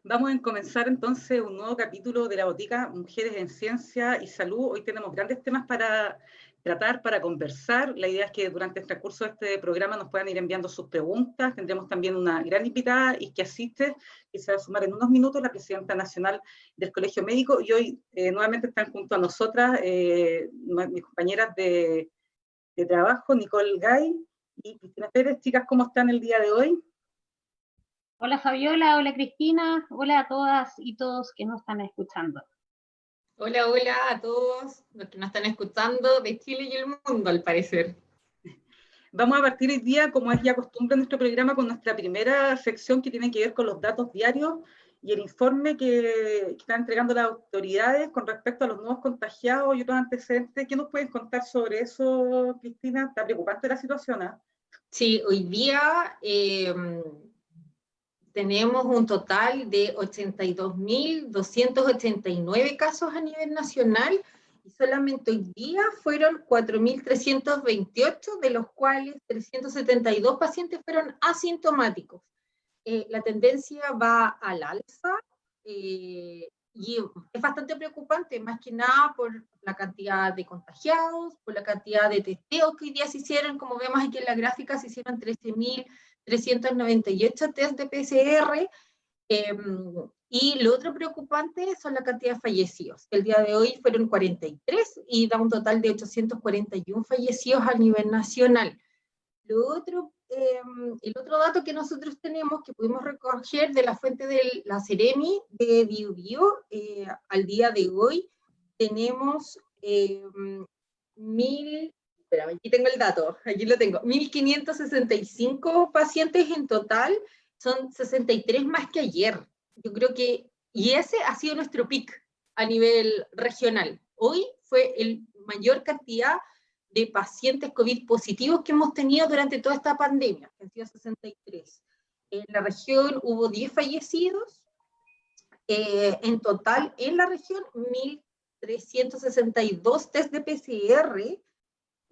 Vamos a comenzar entonces un nuevo capítulo de la botica Mujeres en Ciencia y Salud. Hoy tenemos grandes temas para tratar, para conversar. La idea es que durante el transcurso de este programa nos puedan ir enviando sus preguntas. Tendremos también una gran invitada y que asiste, que se va a sumar en unos minutos, la presidenta nacional del Colegio Médico. Y hoy nuevamente están junto a nosotras mis compañeras de trabajo, Nicole Gay y Cristina Pérez. Chicas, ¿cómo están el día de hoy? Hola Fabiola, hola Cristina, hola a todas y todos que nos están escuchando. Hola, hola a todos los que nos están escuchando de Chile y el mundo, al parecer. Vamos a partir hoy día, como es ya costumbre en nuestro programa, con nuestra primera sección que tiene que ver con los datos diarios y el informe que están entregando las autoridades con respecto a los nuevos contagiados y otros antecedentes. ¿Qué nos pueden contar sobre eso, Cristina? Está preocupante la situación, ¿eh? Sí, hoy día tenemos un total de 82.289 casos a nivel nacional y solamente hoy día fueron 4.328, de los cuales 372 pacientes fueron asintomáticos. La tendencia va al alza y es bastante preocupante, más que nada por la cantidad de contagiados, por la cantidad de testeos que hoy día se hicieron. Como vemos aquí en la gráfica, se hicieron 13.398 test de PCR. Y lo otro preocupante son la cantidad de fallecidos. El día de hoy fueron 43 y da un total de 841 fallecidos a nivel nacional. Lo otro, el otro dato que nosotros tenemos, que pudimos recoger de la fuente de la Seremi de Biobío, al día de hoy tenemos aquí tengo el dato, aquí lo tengo, 1.565 pacientes en total, son 63 más que ayer. Yo creo que, y ese ha sido nuestro pic a nivel regional. Hoy fue el mayor cantidad de pacientes COVID positivos que hemos tenido durante toda esta pandemia, que han sido 63. En la región hubo 10 fallecidos, en total en la región 1.362 test de PCR,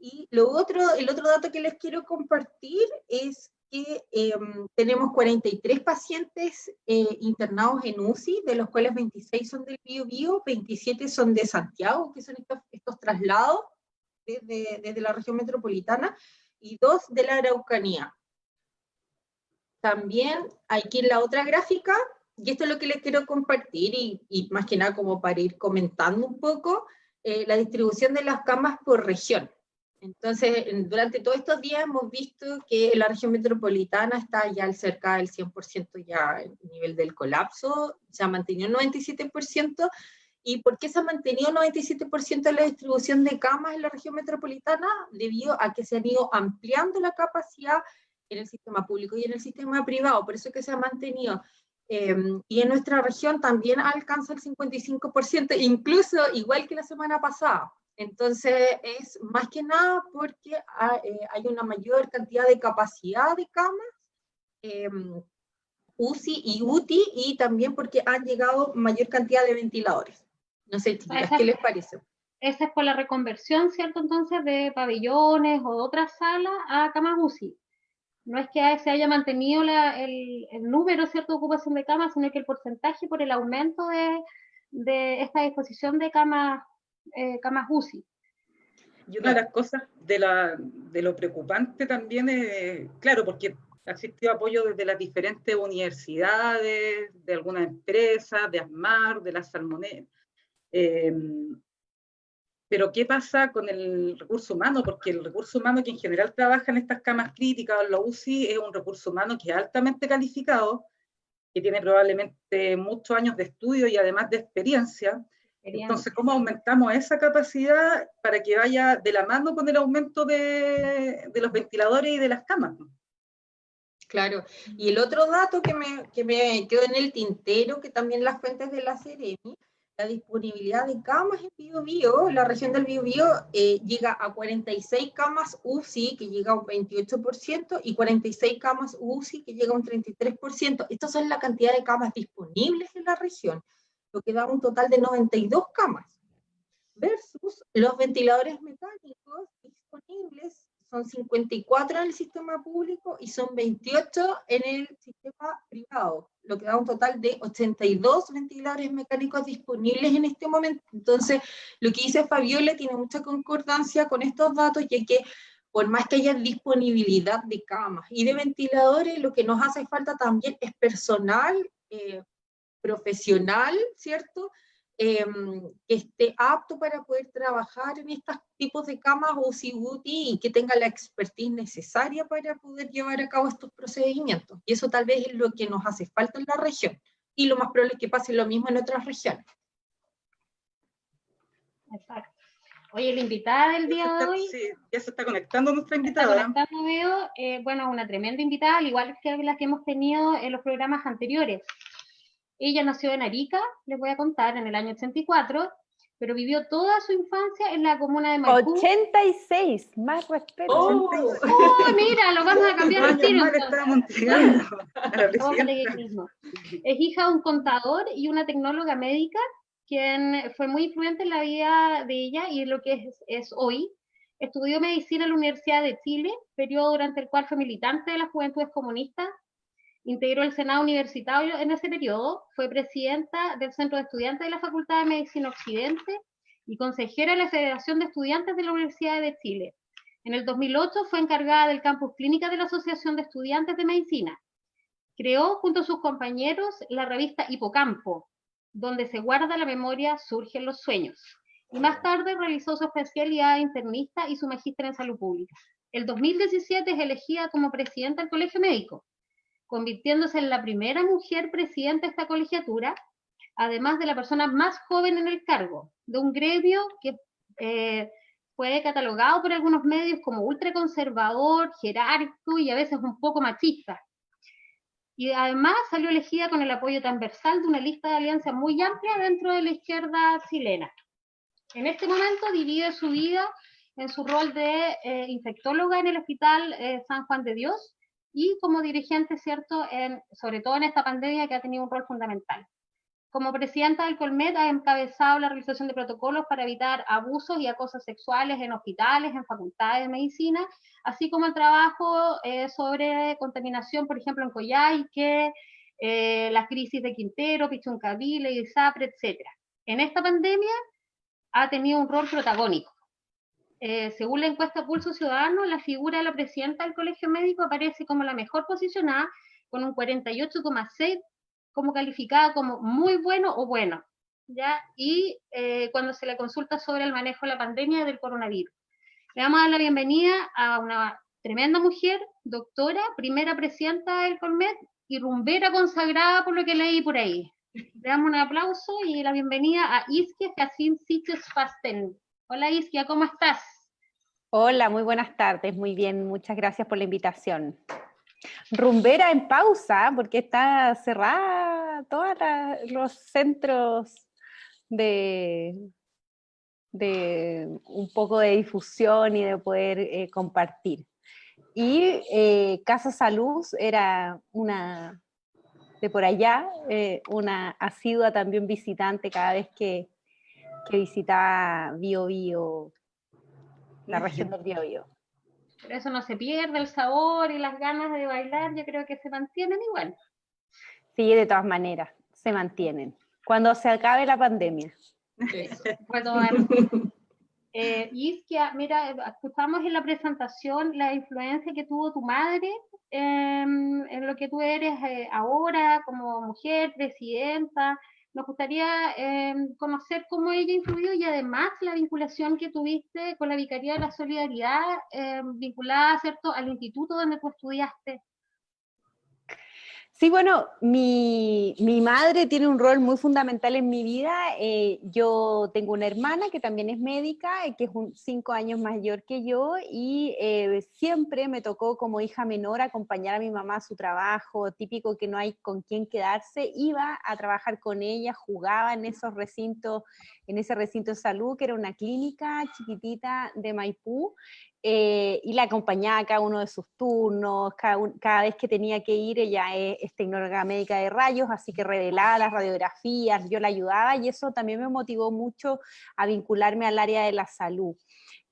y el otro dato que les quiero compartir es que tenemos 43 pacientes internados en UCI, de los cuales 26 son del Biobío, 27 son de Santiago, que son estos traslados desde la región metropolitana, y 2 de la Araucanía. También aquí en la otra gráfica, y esto es lo que les quiero compartir, y más que nada como para ir comentando un poco, la distribución de las camas por región. Entonces, durante todos estos días hemos visto que la región metropolitana está ya cerca del 100% ya el nivel del colapso, se ha mantenido el 97%. ¿Y por qué se ha mantenido el 97% de la distribución de camas en la región metropolitana? Debido a que se han ido ampliando la capacidad en el sistema público y en el sistema privado, por eso es que se ha mantenido. Y en nuestra región también alcanza el 55%, incluso igual que la semana pasada. Entonces, es más que nada porque hay una mayor cantidad de capacidad de camas, UCI y UTI, y también porque han llegado mayor cantidad de ventiladores. No sé, chicas, ¿qué les parece? Esa es por la reconversión, ¿cierto? Entonces, de pabellones o de otras salas a camas UCI. No es que se haya mantenido el número, ¿cierto?, de ocupación de camas, sino que el porcentaje por el aumento de esta disposición de camas UCI. Y una de las cosas de lo preocupante también es, claro, porque ha existido apoyo desde las diferentes universidades, de algunas empresas, de ASMAR, de la Salmonella. Pero ¿qué pasa con el recurso humano? Porque el recurso humano que en general trabaja en estas camas críticas o en la UCI es un recurso humano que es altamente calificado, que tiene probablemente muchos años de estudio y además de experiencia. Entonces, ¿cómo aumentamos esa capacidad para que vaya de la mano con el aumento de los ventiladores y de las camas? Claro, y el otro dato que me quedó en el tintero, que también las fuentes de la Seremi, la disponibilidad de camas en Biobío, la región del Biobío llega a 46 camas UCI, que llega a un 28%, y 46 camas UCI, que llega a un 33%. Estas son la cantidad de camas disponibles en la región, lo que da un total de 92 camas, versus los ventiladores mecánicos disponibles son 54 en el sistema público y son 28 en el sistema privado. lo que da un total de 82 ventiladores mecánicos disponibles en este momento. Entonces, lo que dice Fabiola tiene mucha concordancia con estos datos, ya que por más que haya disponibilidad de camas y de ventiladores, lo que nos hace falta también es personal profesional, ¿cierto? Que esté apto para poder trabajar en estos tipos de camas UCI-UTI y que tenga la expertise necesaria para poder llevar a cabo estos procedimientos. Y eso tal vez es lo que nos hace falta en la región. Y lo más probable es que pase lo mismo en otras regiones. Exacto. Oye, la invitada del día de hoy... Sí, ya se está conectando nuestra Está invitada. conectando, veo, bueno, una tremenda invitada, al igual que las que hemos tenido en los programas anteriores. Ella nació en Arica, les voy a contar, en el año 84, pero vivió toda su infancia en la comuna de Maipú. 86, más respeto. ¡Oh! ¡Oh, mira! Lo vamos a cambiar al tiro. Es hija de un contador y una tecnóloga médica, quien fue muy influyente en la vida de ella y en lo que es hoy. Estudió medicina en la Universidad de Chile, periodo durante el cual fue militante de las Juventudes Comunistas. Integró el Senado Universitario en ese periodo, fue presidenta del Centro de Estudiantes de la Facultad de Medicina Occidente y consejera de la Federación de Estudiantes de la Universidad de Chile. En el 2008 fue encargada del campus clínica de la Asociación de Estudiantes de Medicina. Creó junto a sus compañeros la revista Hipocampo, donde se guarda la memoria, surgen los sueños. Y más tarde realizó su especialidad de internista y su magíster en salud pública. El 2017 es elegida como presidenta del Colegio Médico, convirtiéndose en la primera mujer presidenta de esta colegiatura, además de la persona más joven en el cargo, de un gremio que fue catalogado por algunos medios como ultraconservador, jerárquico y a veces un poco machista. Y además salió elegida con el apoyo transversal de una lista de alianza muy amplia dentro de la izquierda chilena. En este momento divide su vida en su rol de infectóloga en el Hospital San Juan de Dios y como dirigente, ¿cierto?, sobre todo en esta pandemia que ha tenido un rol fundamental. Como presidenta del Colmed ha encabezado la realización de protocolos para evitar abusos y acosos sexuales en hospitales, en facultades de medicina, así como el trabajo sobre contaminación, por ejemplo, en Coyhaique, las crisis de Quintero, Pichuncavile, Isapre, etc. En esta pandemia ha tenido un rol protagónico. Según la encuesta Pulso Ciudadano, la figura de la presidenta del Colegio Médico aparece como la mejor posicionada, con un 48,6 como calificada como muy bueno o bueno, ¿ya? Y cuando se le consulta sobre el manejo de la pandemia del coronavirus. Le vamos a dar la bienvenida a una tremenda mujer, doctora, primera presidenta del Colmed y rumbera consagrada por lo que leí por ahí. Le damos un aplauso y la bienvenida a Isquia Jacin Siches Fasten. Hola Isquia, ¿cómo estás? Hola, muy buenas tardes, muy bien, muchas gracias por la invitación. Rumbera en pausa, porque está cerrada todos los centros de un poco de difusión y de poder compartir. Y Casa Salud era una de por allá, una asidua también visitante cada vez que visitaba Biobío, la región del Biobío. Pero eso no se pierde, el sabor y las ganas de bailar, yo creo que se mantienen igual. Sí, de todas maneras, se mantienen. Cuando se acabe la pandemia. Isquia, mira, escuchamos en la presentación la influencia que tuvo tu madre en lo que tú eres ahora como mujer, presidenta. Nos gustaría conocer cómo ella influyó y además la vinculación que tuviste con la Vicaría de la Solidaridad vinculada, ¿cierto?, al instituto donde tú estudiaste. Sí, bueno, mi madre tiene un rol muy fundamental en mi vida. Yo tengo una hermana que también es médica, que es 5 años mayor que yo, y siempre me tocó como hija menor acompañar a mi mamá a su trabajo, típico que no hay con quién quedarse. Iba a trabajar con ella, jugaba en ese recinto de salud, que era una clínica chiquitita de Maipú, y la acompañaba a cada uno de sus turnos, cada vez que tenía que ir, ella es tecnóloga médica de rayos, así que revelaba las radiografías, yo la ayudaba, y eso también me motivó mucho a vincularme al área de la salud.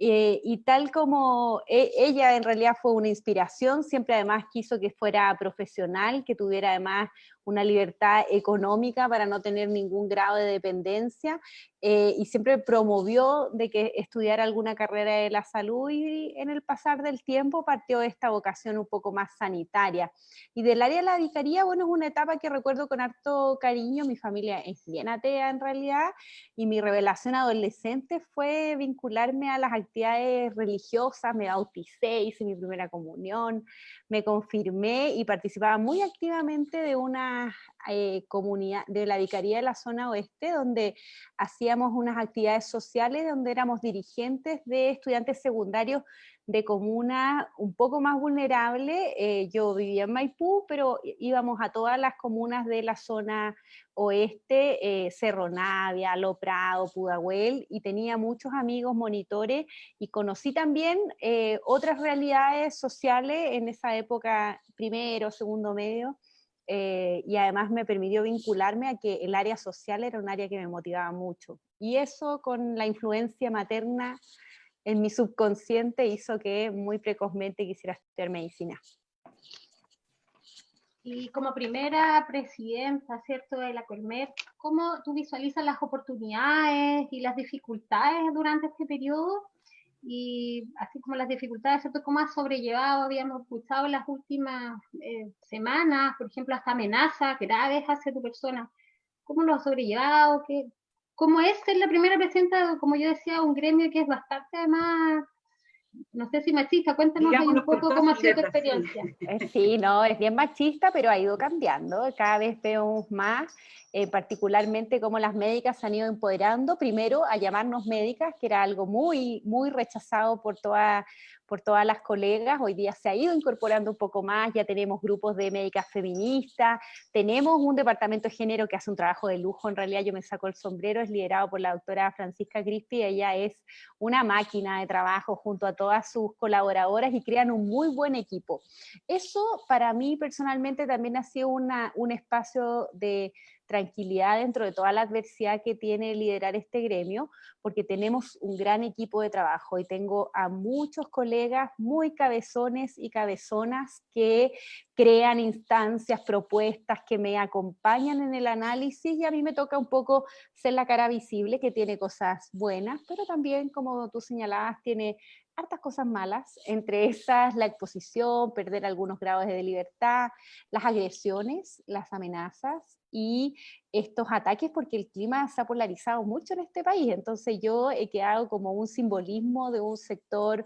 Y tal como ella en realidad fue una inspiración, siempre además quiso que fuera profesional, que tuviera además una libertad económica para no tener ningún grado de dependencia, y siempre promovió de que estudiara alguna carrera de la salud, y en el pasar del tiempo partió esta vocación un poco más sanitaria. Y del área de la vicaría, bueno, es una etapa que recuerdo con harto cariño. Mi familia es bien atea en realidad, y mi revelación adolescente fue vincularme a las actividades religiosas. Me bauticé, hice mi primera comunión, me confirmé y participaba muy activamente de una comunidad, de la vicaría de la zona oeste, donde hacíamos unas actividades sociales, donde éramos dirigentes de estudiantes secundarios de comunas un poco más vulnerables. Yo vivía en Maipú, pero íbamos a todas las comunas de la zona oeste, Cerro Navia, Lo Prado, Pudahuel, y tenía muchos amigos monitores, y conocí también otras realidades sociales en esa época, primero, segundo medio, y además me permitió vincularme a que el área social era un área que me motivaba mucho. Y eso, con la influencia materna en mi subconsciente, hizo que muy precozmente quisiera estudiar medicina. Y como primera presidenta, ¿cierto?, de la Colmer, ¿cómo tú visualizas las oportunidades y las dificultades durante este periodo? Y así como las dificultades, ¿cierto?, ¿cómo has sobrellevado? Habíamos escuchado en las últimas semanas, por ejemplo, hasta amenazas graves hacia tu persona. ¿Cómo lo has sobrellevado? ¿Cómo es ser la primera presidenta, como yo decía, un gremio que es bastante, además, no sé si machista? Cuéntanos ahí un poco cómo ha sido tu experiencia. Sí, no, es bien machista, pero ha ido cambiando. Cada vez veo más, particularmente cómo las médicas se han ido empoderando, primero a llamarnos médicas, que era algo muy, muy rechazado por todas las colegas. Hoy día se ha ido incorporando un poco más, ya tenemos grupos de médicas feministas, tenemos un departamento de género que hace un trabajo de lujo. En realidad yo me saco el sombrero, es liderado por la doctora Francisca Crispi. Ella es una máquina de trabajo junto a todas sus colaboradoras, y crean un muy buen equipo. Eso para mí personalmente también ha sido un espacio de tranquilidad dentro de toda la adversidad que tiene liderar este gremio, porque tenemos un gran equipo de trabajo, y tengo a muchos colegas muy cabezones y cabezonas que crean instancias, propuestas, que me acompañan en el análisis, y a mí me toca un poco ser la cara visible, que tiene cosas buenas, pero también, como tú señalabas, tiene hartas cosas malas, entre esas la exposición, perder algunos grados de libertad, las agresiones, las amenazas y estos ataques, porque el clima se ha polarizado mucho en este país. Entonces yo he quedado como un simbolismo de un sector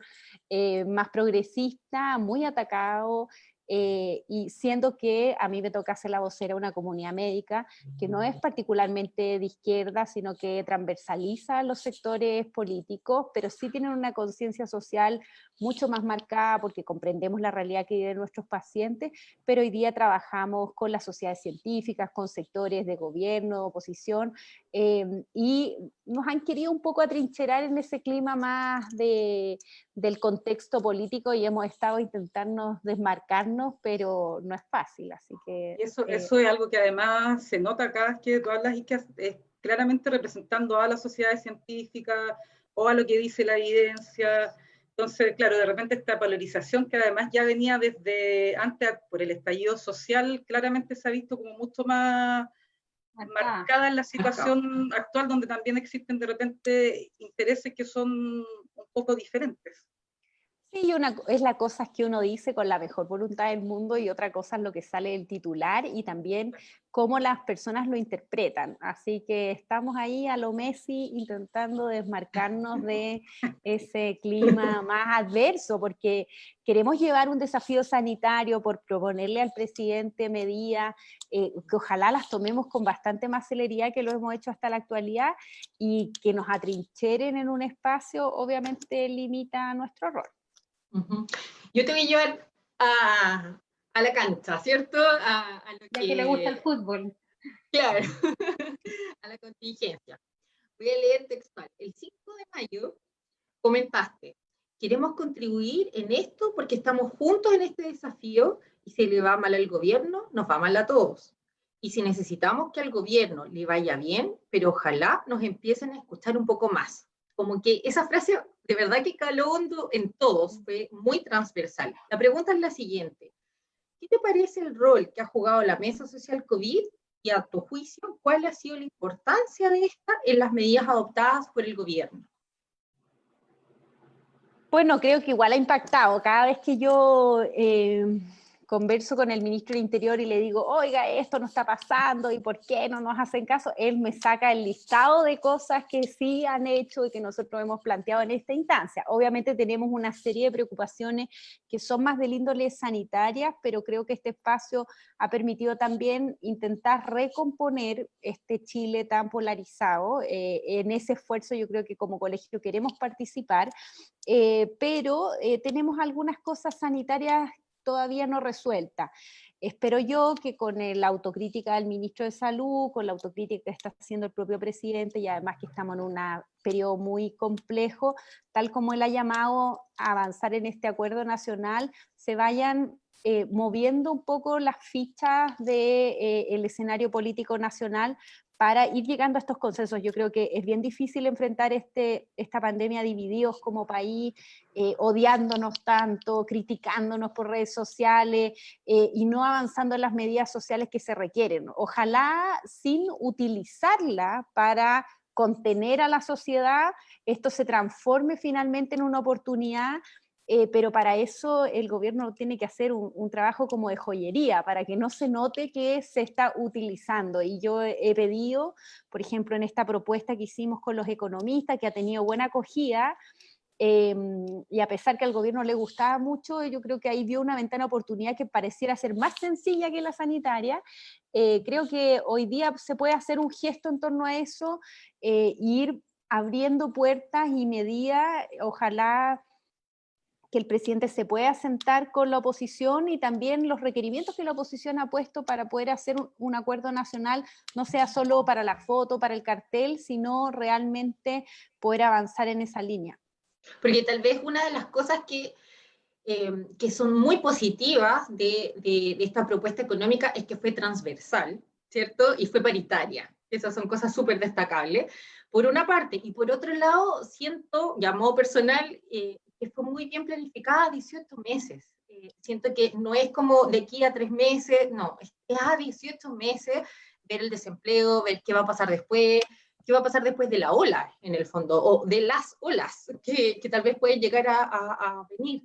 más progresista, muy atacado, y siendo que a mí me toca ser la vocera de una comunidad médica que no es particularmente de izquierda, sino que transversaliza los sectores políticos, pero sí tienen una conciencia social mucho más marcada, porque comprendemos la realidad que viven nuestros pacientes, pero hoy día trabajamos con las sociedades científicas, con sectores de gobierno, oposición, y nos han querido un poco atrincherar en ese clima más del contexto político, y hemos estado intentando desmarcarnos, pero no es fácil, así que... Eso es algo que además se nota cada vez que tú hablas, y que es claramente representando a las sociedades científicas o a lo que dice la evidencia. Entonces, claro, de repente esta polarización, que además ya venía desde antes por el estallido social, claramente se ha visto como mucho más marcada en la situación actual, donde también existen de repente intereses que son un poco diferentes. Sí, una es la cosa que uno dice con la mejor voluntad del mundo, y otra cosa es lo que sale del titular, y también cómo las personas lo interpretan. Así que estamos ahí a lo Messi intentando desmarcarnos de ese clima más adverso, porque queremos llevar un desafío sanitario por proponerle al presidente medidas que ojalá las tomemos con bastante más celeridad que lo hemos hecho hasta la actualidad, y que nos atrincheren en un espacio obviamente limita nuestro rol. Yo te voy a llevar a la cancha, ¿cierto? A lo que le gusta el fútbol. Claro, a la contingencia. Voy a leer textual. El 5 de mayo comentaste queremos contribuir en esto porque estamos juntos en este desafío y si le va mal al gobierno, nos va mal a todos. Y si necesitamos que al gobierno le vaya bien, pero ojalá nos empiecen a escuchar un poco más. Como que esa frase de verdad que caló hondo en todos, fue muy transversal. La pregunta es la siguiente. ¿Qué te parece el rol que ha jugado la Mesa Social COVID y a tu juicio, cuál ha sido la importancia de esta en las medidas adoptadas por el gobierno? Bueno, creo que igual ha impactado. Cada vez que yo converso con el ministro del Interior y le digo, oiga, esto no está pasando y por qué no nos hacen caso, él me saca el listado de cosas que sí han hecho y que nosotros hemos planteado en esta instancia. Obviamente tenemos una serie de preocupaciones que son más del índole sanitaria, pero creo que este espacio ha permitido también intentar recomponer este Chile tan polarizado. En ese esfuerzo yo creo que como colegio queremos participar, pero tenemos algunas cosas sanitarias todavía no resuelta. Espero yo que con la autocrítica del ministro de Salud, con la autocrítica que está haciendo el propio presidente y además que estamos en un periodo muy complejo, tal como él ha llamado a avanzar en este acuerdo nacional, se vayan moviendo un poco las fichas del escenario político nacional para ir llegando a estos consensos. Yo creo que es bien difícil enfrentar esta pandemia divididos como país, odiándonos tanto, criticándonos por redes sociales y no avanzando en las medidas sociales que se requieren. Ojalá sin utilizarla para contener a la sociedad, esto se transforme finalmente en una oportunidad. Pero para eso el gobierno tiene que hacer un trabajo como de joyería, para que no se note que se está utilizando. Y yo he pedido, por ejemplo, en esta propuesta que hicimos con los economistas, que ha tenido buena acogida, y a pesar que al gobierno le gustaba mucho, yo creo que ahí vio una ventana de oportunidad que pareciera ser más sencilla que la sanitaria. Creo que hoy día se puede hacer un gesto en torno a eso, ir abriendo puertas y medidas, ojalá que el presidente se pueda sentar con la oposición y también los requerimientos que la oposición ha puesto para poder hacer un acuerdo nacional, no sea solo para la foto, para el cartel, sino realmente poder avanzar en esa línea. Porque tal vez una de las cosas que son muy positivas de esta propuesta económica es que fue transversal, ¿cierto? Y fue paritaria. Esas son cosas súper destacables, por una parte. Y por otro lado, siento, ya a modo personal, que fue muy bien planificada a 18 meses. Siento que no es como de aquí a 3 meses, no, es a 18 meses ver el desempleo, ver qué va a pasar después, qué va a pasar después de la ola, en el fondo, o de las olas que tal vez pueden llegar a venir,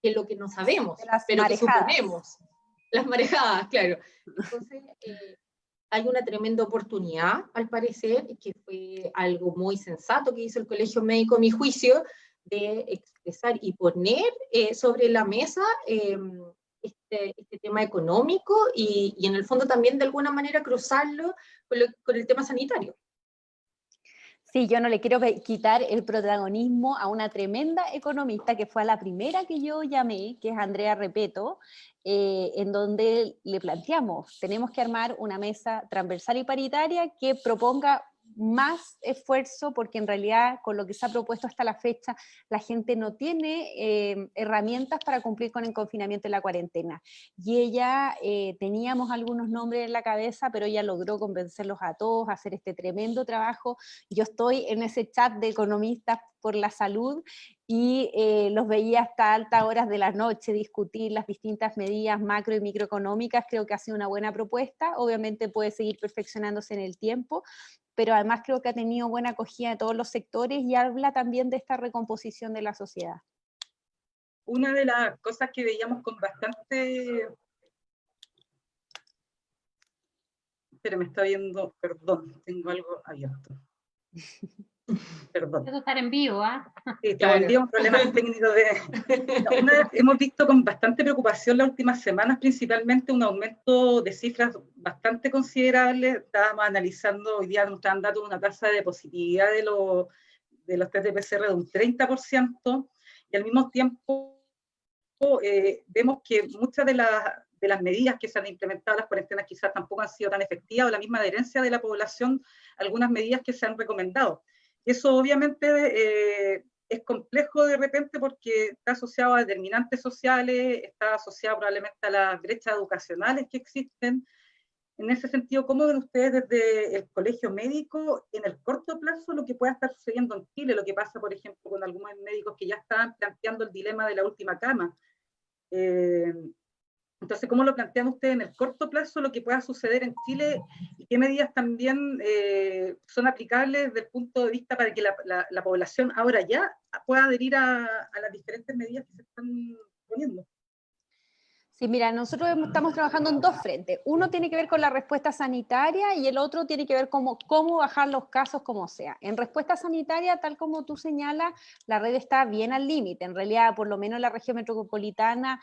que es lo que no sabemos, pero que suponemos. Las marejadas, claro. Entonces, hay una tremenda oportunidad, al parecer, que fue algo muy sensato que hizo el Colegio Médico, a mi juicio, de expresar y poner sobre la mesa este tema económico y en el fondo también de alguna manera cruzarlo con el tema sanitario. Sí, yo no le quiero quitar el protagonismo a una tremenda economista que fue a la primera que yo llamé, que es Andrea Repeto, en donde le planteamos, tenemos que armar una mesa transversal y paritaria que proponga más esfuerzo, porque en realidad con lo que se ha propuesto hasta la fecha, la gente no tiene herramientas para cumplir con el confinamiento y la cuarentena. Y ella, teníamos algunos nombres en la cabeza, pero ella logró convencerlos a todos a hacer este tremendo trabajo. Yo estoy en ese chat de economistas por la salud y los veía hasta altas horas de la noche discutir las distintas medidas macro y microeconómicas. Creo que ha sido una buena propuesta, obviamente puede seguir perfeccionándose en el tiempo, pero además creo que ha tenido buena acogida de todos los sectores y habla también de esta recomposición de la sociedad. Una de las cosas que veíamos con bastante... Pero me está viendo, perdón, tengo algo abierto. Perdón. Eso estar en vivo, ¿ah? Sí, estamos en vivo, un problema técnico hemos visto con bastante preocupación las últimas semanas, principalmente un aumento de cifras bastante considerable. Estábamos analizando, hoy día nos estaban dando una tasa de positividad de los test de PCR de un 30%, y al mismo tiempo vemos que muchas de las medidas que se han implementado, las cuarentenas quizás tampoco han sido tan efectivas, o la misma adherencia de la población, algunas medidas que se han recomendado. Eso obviamente es complejo de repente porque está asociado a determinantes sociales, está asociado probablemente a las brechas educacionales que existen. En ese sentido, ¿cómo ven ustedes desde el colegio médico en el corto plazo lo que pueda estar sucediendo en Chile? Lo que pasa, por ejemplo, con algunos médicos que ya están planteando el dilema de la última cama. Entonces, ¿cómo lo plantean ustedes en el corto plazo lo que pueda suceder en Chile y qué medidas también son aplicables desde el punto de vista para que la población ahora ya pueda adherir a las diferentes medidas que se están poniendo? Sí, mira, nosotros estamos trabajando en dos frentes. Uno tiene que ver con la respuesta sanitaria y el otro tiene que ver con cómo bajar los casos como sea. En respuesta sanitaria, tal como tú señalas, la red está bien al límite. En realidad, por lo menos en la región metropolitana,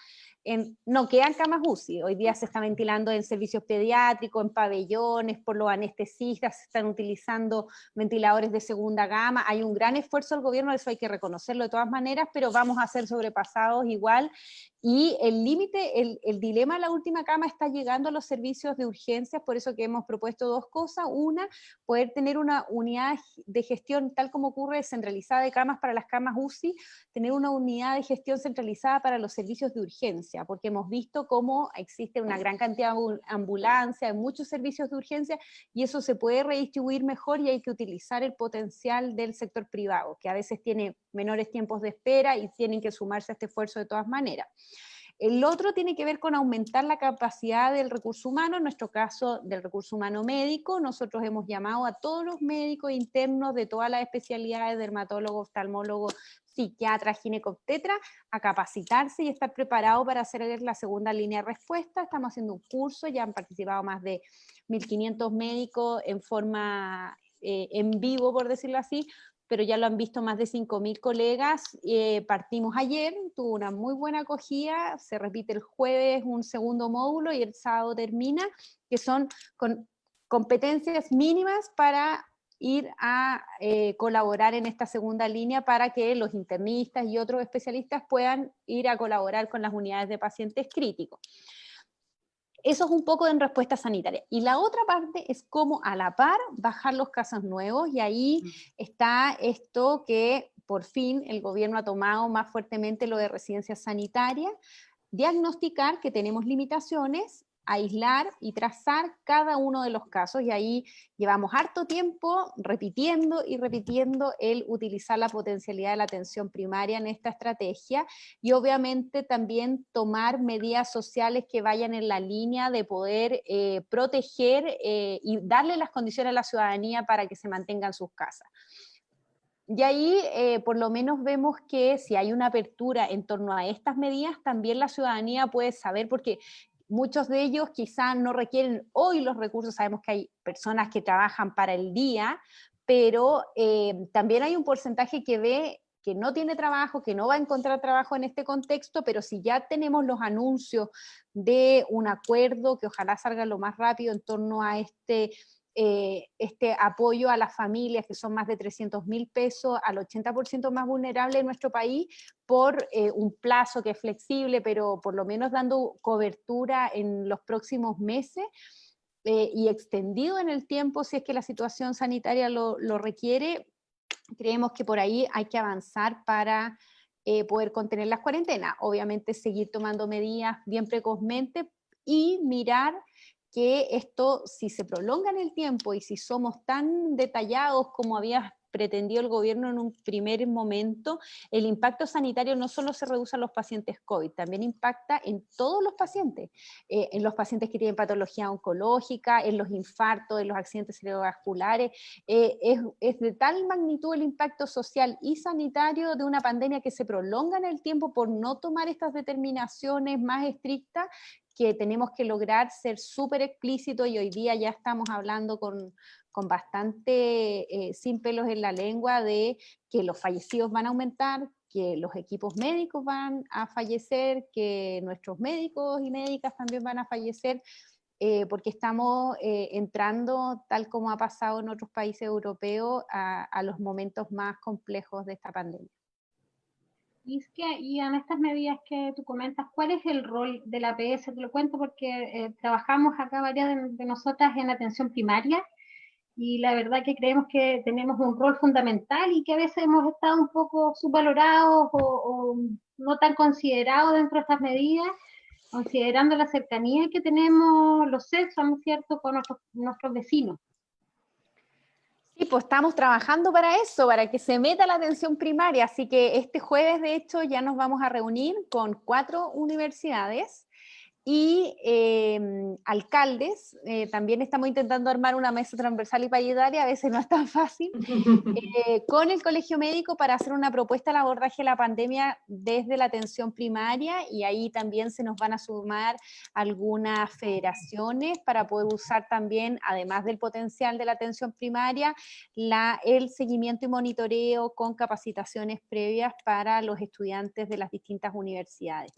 no quedan camas UCI. Hoy día se está ventilando en servicios pediátricos, en pabellones, por los anestesistas, se están utilizando ventiladores de segunda gama. Hay un gran esfuerzo del gobierno, eso hay que reconocerlo de todas maneras, pero vamos a ser sobrepasados igual. Y el límite, el dilema de la última cama está llegando a los servicios de urgencias, por eso que hemos propuesto dos cosas. Una, poder tener una unidad de gestión, tal como ocurre, descentralizada de camas para las camas UCI, tener una unidad de gestión centralizada para los servicios de urgencia, porque hemos visto cómo existe una gran cantidad de ambulancias, muchos servicios de urgencia, y eso se puede redistribuir mejor y hay que utilizar el potencial del sector privado, que a veces tiene menores tiempos de espera y tienen que sumarse a este esfuerzo de todas maneras. El otro tiene que ver con aumentar la capacidad del recurso humano, en nuestro caso del recurso humano médico. Nosotros hemos llamado a todos los médicos internos de todas las especialidades, dermatólogos, oftalmólogos, psiquiatras, ginecobstetras, a capacitarse y estar preparados para hacer la segunda línea de respuesta. Estamos haciendo un curso, ya han participado más de 1.500 médicos en forma en vivo, por decirlo así, pero ya lo han visto más de 5.000 colegas. Partimos ayer, tuvo una muy buena acogida, se repite el jueves un segundo módulo y el sábado termina, que son competencias mínimas para ir a colaborar en esta segunda línea para que los internistas y otros especialistas puedan ir a colaborar con las unidades de pacientes críticos. Eso es un poco en respuesta sanitaria. Y la otra parte es cómo a la par bajar los casos nuevos, y ahí está esto que por fin el gobierno ha tomado más fuertemente, lo de residencias sanitarias, diagnosticar que tenemos limitaciones, aislar y trazar cada uno de los casos, y ahí llevamos harto tiempo repitiendo y repitiendo el utilizar la potencialidad de la atención primaria en esta estrategia, y obviamente también tomar medidas sociales que vayan en la línea de poder proteger y darle las condiciones a la ciudadanía para que se mantengan sus casas. Y ahí por lo menos vemos que si hay una apertura en torno a estas medidas, también la ciudadanía puede saber, porque muchos de ellos quizás no requieren hoy los recursos. Sabemos que hay personas que trabajan para el día, pero también hay un porcentaje que ve que no tiene trabajo, que no va a encontrar trabajo en este contexto, pero si ya tenemos los anuncios de un acuerdo que ojalá salga lo más rápido en torno a este apoyo a las familias, que son más de 300.000 pesos, al 80% más vulnerable en nuestro país, por un plazo que es flexible, pero por lo menos dando cobertura en los próximos meses, y extendido en el tiempo si es que la situación sanitaria lo requiere. Creemos que por ahí hay que avanzar para poder contener las cuarentenas. Obviamente seguir tomando medidas bien precozmente y mirar que esto, si se prolonga en el tiempo y si somos tan detallados como había pretendido el gobierno en un primer momento, el impacto sanitario no solo se reduce a los pacientes COVID, también impacta en todos los pacientes, en los pacientes que tienen patología oncológica, en los infartos, en los accidentes cerebrovasculares. Es de tal magnitud el impacto social y sanitario de una pandemia que se prolonga en el tiempo por no tomar estas determinaciones más estrictas, que tenemos que lograr ser súper explícitos, y hoy día ya estamos hablando con bastante sin pelos en la lengua de que los fallecidos van a aumentar, que los equipos médicos van a fallecer, que nuestros médicos y médicas también van a fallecer, porque estamos entrando, tal como ha pasado en otros países europeos, a los momentos más complejos de esta pandemia. Y en estas medidas que tú comentas, ¿cuál es el rol de la APS? Te lo cuento porque trabajamos acá varias de nosotras en atención primaria, y la verdad que creemos que tenemos un rol fundamental y que a veces hemos estado un poco subvalorados o no tan considerados dentro de estas medidas, considerando la cercanía que tenemos los sexos, ¿no es cierto?, con nuestros vecinos. Sí, pues estamos trabajando para eso, para que se meta la atención primaria, así que este jueves, de hecho, ya nos vamos a reunir con 4 universidades y alcaldes. También estamos intentando armar una mesa transversal y paritaria, a veces no es tan fácil, con el Colegio Médico para hacer una propuesta al abordaje de la pandemia desde la atención primaria, y ahí también se nos van a sumar algunas federaciones para poder usar también, además del potencial de la atención primaria, el seguimiento y monitoreo con capacitaciones previas para los estudiantes de las distintas universidades.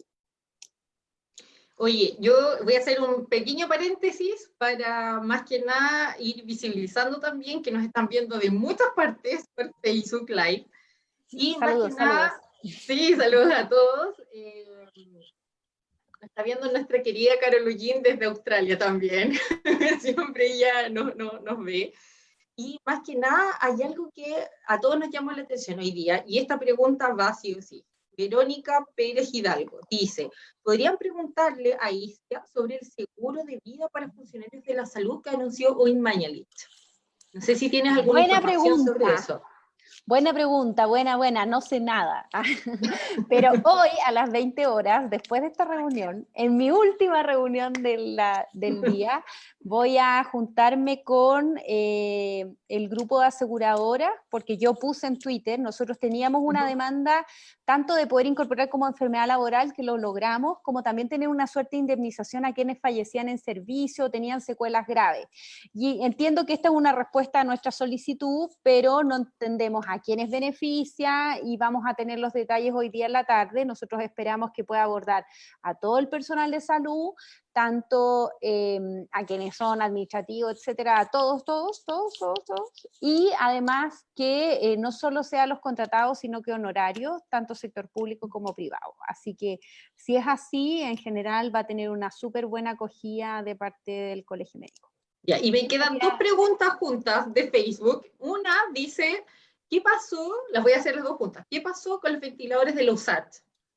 Oye, yo voy a hacer un pequeño paréntesis para más que nada ir visibilizando también que nos están viendo de muchas partes por Facebook Live. Y saludos, más que nada, saludos. Sí, saludos a todos. Nos está viendo nuestra querida Carolina desde Australia también. Siempre ella nos ve. Y más que nada, hay algo que a todos nos llama la atención hoy día, y esta pregunta va sí o sí. Verónica Pérez Hidalgo dice, ¿podrían preguntarle a Istia sobre el seguro de vida para funcionarios de la salud que anunció hoy Mañalich? No sé si tienes alguna información sobre eso. Buena pregunta, buena, no sé nada. Pero hoy a las 20 horas, después de esta reunión, en mi última reunión del día, voy a juntarme con el grupo de aseguradoras, porque yo puse en Twitter, nosotros teníamos una demanda tanto de poder incorporar como enfermedad laboral, que lo logramos, como también tener una suerte de indemnización a quienes fallecían en servicio o tenían secuelas graves. Y entiendo que esta es una respuesta a nuestra solicitud, pero no entendemos a quiénes beneficia, y vamos a tener los detalles hoy día en la tarde. Nosotros esperamos que pueda abordar a todo el personal de salud, tanto a quienes son administrativos, etcétera, a todos, y además que no solo sean los contratados, sino que honorarios, tanto sector público como privado. Así que si es así, en general va a tener una súper buena acogida de parte del Colegio Médico. Ya, y me quedan 2 preguntas juntas de Facebook. Una dice, ¿qué pasó? Las voy a hacer las 2 juntas. ¿Qué pasó con los ventiladores de la USAT?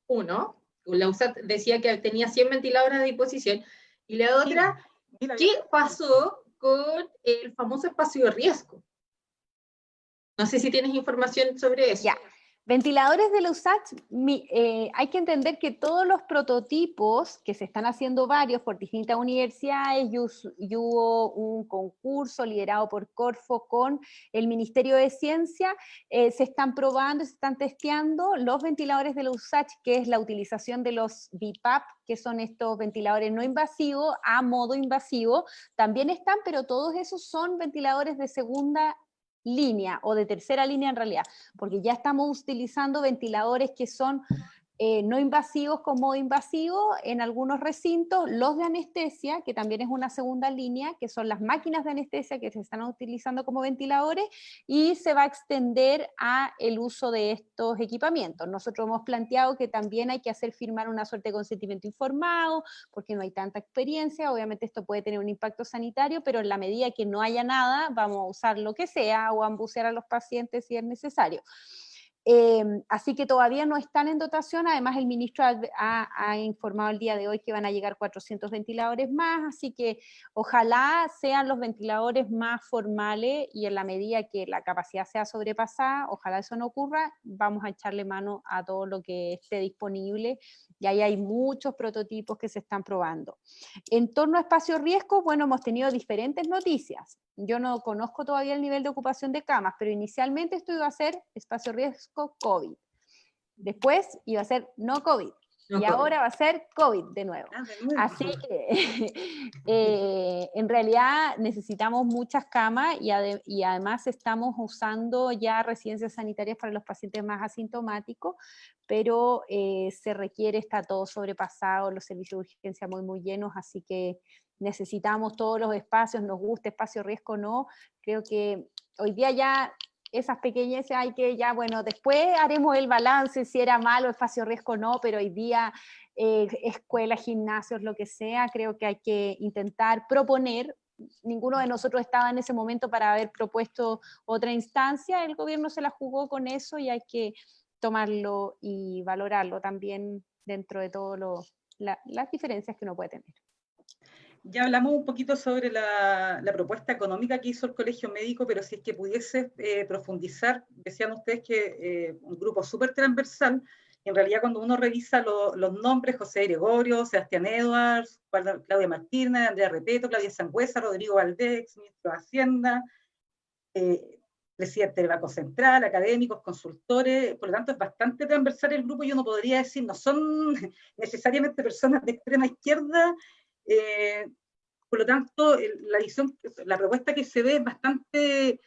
Uno, la USAT decía que tenía 100 ventiladores a disposición. Y la otra, ¿qué pasó con el famoso espacio de riesgo? No sé si tienes información sobre eso. Ya. Ventiladores de la USACH, hay que entender que todos los prototipos, que se están haciendo varios por distintas universidades, y hubo un concurso liderado por Corfo con el Ministerio de Ciencia, se están probando, se están testeando los ventiladores de la USACH, que es la utilización de los BiPAP, que son estos ventiladores no invasivos, a modo invasivo, también están, pero todos esos son ventiladores de segunda línea o de tercera línea en realidad, porque ya estamos utilizando ventiladores que son no invasivos con modo invasivo en algunos recintos, los de anestesia, que también es una segunda línea, que son las máquinas de anestesia que se están utilizando como ventiladores, y se va a extender a el uso de estos equipamientos. Nosotros hemos planteado que también hay que hacer firmar una suerte de consentimiento informado, porque no hay tanta experiencia, obviamente esto puede tener un impacto sanitario, pero en la medida que no haya nada, vamos a usar lo que sea, o a ambucear a los pacientes si es necesario. Así que todavía no están en dotación. Además el ministro ha informado el día de hoy que van a llegar 400 ventiladores más, así que ojalá sean los ventiladores más formales, y en la medida que la capacidad sea sobrepasada, ojalá eso no ocurra, vamos a echarle mano a todo lo que esté disponible, y ahí hay muchos prototipos que se están probando. En torno a espacio riesgo, bueno, hemos tenido diferentes noticias. Yo no conozco todavía el nivel de ocupación de camas, pero inicialmente esto iba a ser espacio riesgo COVID. Después iba a ser no COVID. No, y COVID. Ahora va a ser COVID de nuevo. Así que en realidad necesitamos muchas camas, y además estamos usando ya residencias sanitarias para los pacientes más asintomáticos, pero se requiere, está todo sobrepasado, los servicios de urgencia muy llenos, así que necesitamos todos los espacios, nos guste espacio riesgo o no. Creo que hoy día ya esas pequeñeces hay que ya, bueno, después haremos el balance si era malo espacio riesgo o no, pero hoy día escuelas, gimnasios, lo que sea, creo que hay que intentar proponer ninguno de nosotros estaba en ese momento para haber propuesto otra instancia, el gobierno se la jugó con eso y hay que tomarlo y valorarlo también dentro de todas las diferencias que uno puede tener. Ya hablamos un poquito sobre la propuesta económica que hizo el Colegio Médico, pero si es que pudiese profundizar, decían ustedes que un grupo súper transversal, en realidad cuando uno revisa los nombres, José Gregorio, Sebastián Edwards, Claudia Martínez, Andrea Repeto, Claudia Sangüesa, Rodrigo Valdés, ministro de Hacienda, presidente del Banco Central, académicos, consultores, por lo tanto es bastante transversal el grupo y uno podría decir, no son necesariamente personas de extrema izquierda, por lo tanto, la propuesta que se ve es bastante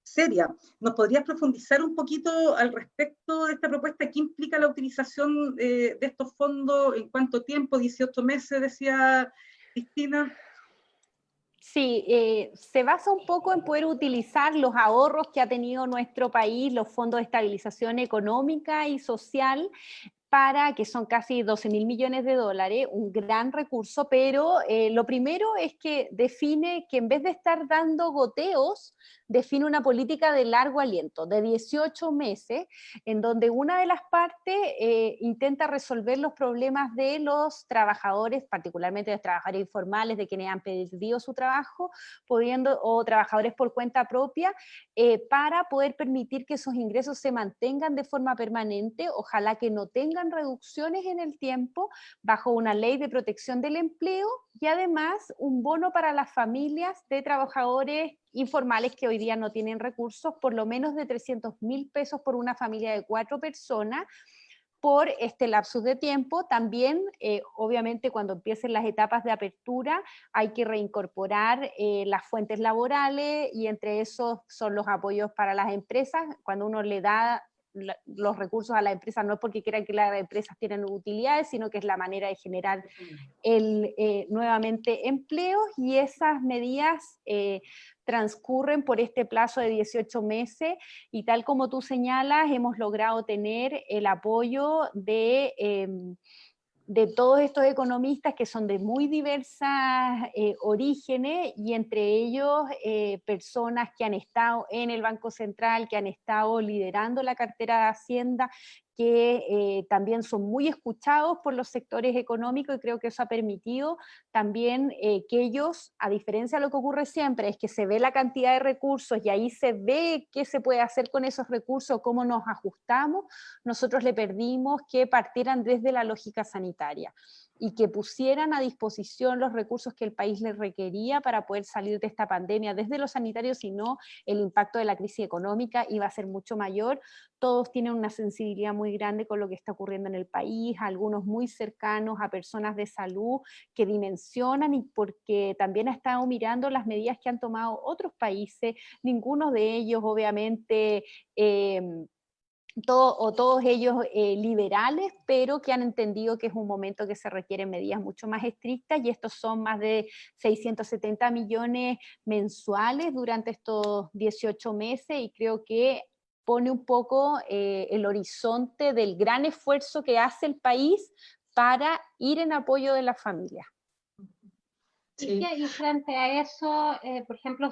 seria. ¿Nos podrías profundizar un poquito al respecto de esta propuesta? ¿Qué implica la utilización de estos fondos? ¿En cuánto tiempo? 18 meses, decía Cristina. Sí, se basa un poco en poder utilizar los ahorros que ha tenido nuestro país, los fondos de estabilización económica y social, que son casi 12.000 millones de dólares, un gran recurso, pero lo primero es que define que en vez de estar dando goteos, define una política de largo aliento, de 18 meses, en donde una de las partes intenta resolver los problemas de los trabajadores, particularmente los trabajadores informales, de quienes han perdido su trabajo, o trabajadores por cuenta propia, para poder permitir que esos ingresos se mantengan de forma permanente, ojalá que no tengan reducciones en el tiempo, bajo una ley de protección del empleo y además un bono para las familias de trabajadores informales que hoy día no tienen recursos, por lo menos de 300.000 pesos por una familia de 4 personas, por este lapsus de tiempo. También, obviamente, cuando empiecen las etapas de apertura, hay que reincorporar las fuentes laborales y entre esos son los apoyos para las empresas. Cuando uno le da los recursos a las empresas, no es porque quieran que las empresas tienen utilidades, sino que es la manera de generar nuevamente empleos, y esas medidas transcurren por este plazo de 18 meses y tal como tú señalas, hemos logrado tener el apoyo de todos estos economistas que son de muy diversas orígenes y entre ellos personas que han estado en el Banco Central, que han estado liderando la cartera de Hacienda, que también son muy escuchados por los sectores económicos y creo que eso ha permitido también que ellos, a diferencia de lo que ocurre siempre, es que se ve la cantidad de recursos y ahí se ve qué se puede hacer con esos recursos, cómo nos ajustamos, nosotros le pedimos que partieran desde la lógica sanitaria y que pusieran a disposición los recursos que el país les requería para poder salir de esta pandemia, desde lo sanitario, si no, el impacto de la crisis económica iba a ser mucho mayor. Todos tienen una sensibilidad muy grande con lo que está ocurriendo en el país, algunos muy cercanos a personas de salud que dimensionan y porque también han estado mirando las medidas que han tomado otros países, ninguno de ellos obviamente todos ellos liberales, pero que han entendido que es un momento que se requieren medidas mucho más estrictas, y estos son más de 670 millones mensuales durante estos 18 meses, y creo que pone un poco el horizonte del gran esfuerzo que hace el país para ir en apoyo de las familias. Sí. Y frente a eso, por ejemplo,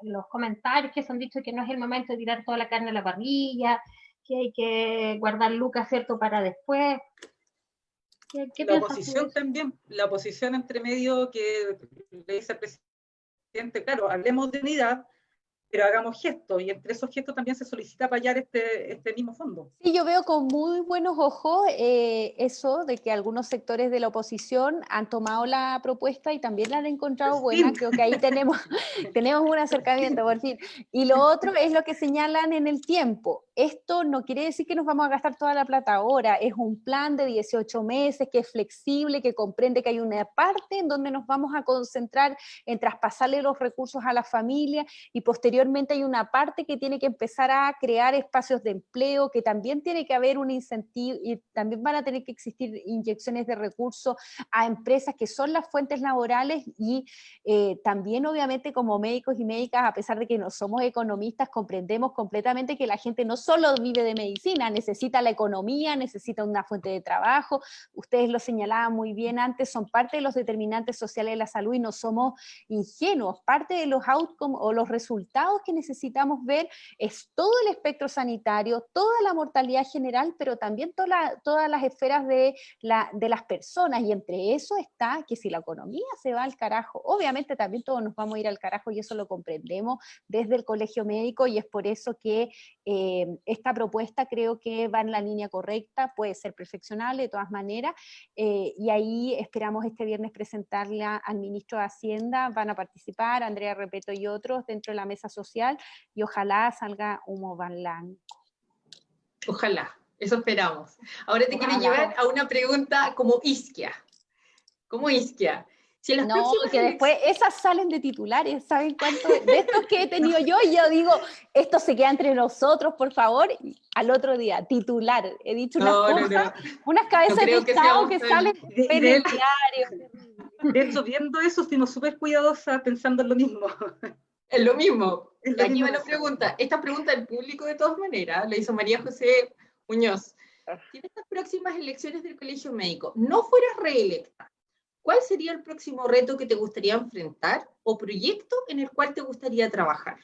los comentarios que se han dicho que no es el momento de tirar toda la carne a la parrilla, que hay que guardar lucas, ¿cierto?, para después. ¿Qué la oposición también, la oposición entre medio que le dice al presidente, claro, hablemos de unidad, pero hagamos gestos, y entre esos gestos también se solicita apoyar este mismo fondo. Sí, yo veo con muy buenos ojos eso de que algunos sectores de la oposición han tomado la propuesta y también la han encontrado buena. Creo que ahí tenemos un acercamiento, por fin. Y lo otro es lo que señalan en el tiempo. Esto no quiere decir que nos vamos a gastar toda la plata ahora, es un plan de 18 meses que es flexible, que comprende que hay una parte en donde nos vamos a concentrar en traspasarle los recursos a la familia y posteriormente posteriormente hay una parte que tiene que empezar a crear espacios de empleo, que también tiene que haber un incentivo y también van a tener que existir inyecciones de recursos a empresas que son las fuentes laborales y también obviamente como médicos y médicas, a pesar de que no somos economistas, comprendemos completamente que la gente no solo vive de medicina, necesita la economía, necesita una fuente de trabajo. Ustedes lo señalaban muy bien antes, son parte de los determinantes sociales de la salud y no somos ingenuos. Parte de los outcomes o los resultados que necesitamos ver es todo el espectro sanitario, toda la mortalidad general, pero también todas las esferas de las personas, y entre eso está que si la economía se va al carajo, obviamente también todos nos vamos a ir al carajo y eso lo comprendemos desde el Colegio Médico y es por eso que esta propuesta creo que va en la línea correcta, puede ser perfeccionable de todas maneras, y ahí esperamos este viernes presentarla al ministro de Hacienda, van a participar Andrea Repeto y otros dentro de la mesa social, y ojalá salga humo blanco. Ojalá, eso esperamos. Ahora te quiero llevar a una pregunta como isquia. ¿Cómo isquia? Si en las No, próximas que después esas salen de titulares, ¿saben cuánto? De estos que he tenido yo digo, esto se queda entre nosotros, por favor, y al otro día, titular. He dicho unas cosas, unas cabezas de pescado que salen en el diario. De hecho, viendo eso, estuvimos súper cuidadosas pensando en lo mismo. Es lo mismo. Es lo Aquí mismo. va la pregunta. Esta pregunta del público de todas maneras, la hizo María José Muñoz. Si en estas próximas elecciones del Colegio Médico no fueras reelecta, ¿cuál sería el próximo reto que te gustaría enfrentar o proyecto en el cual te gustaría trabajar?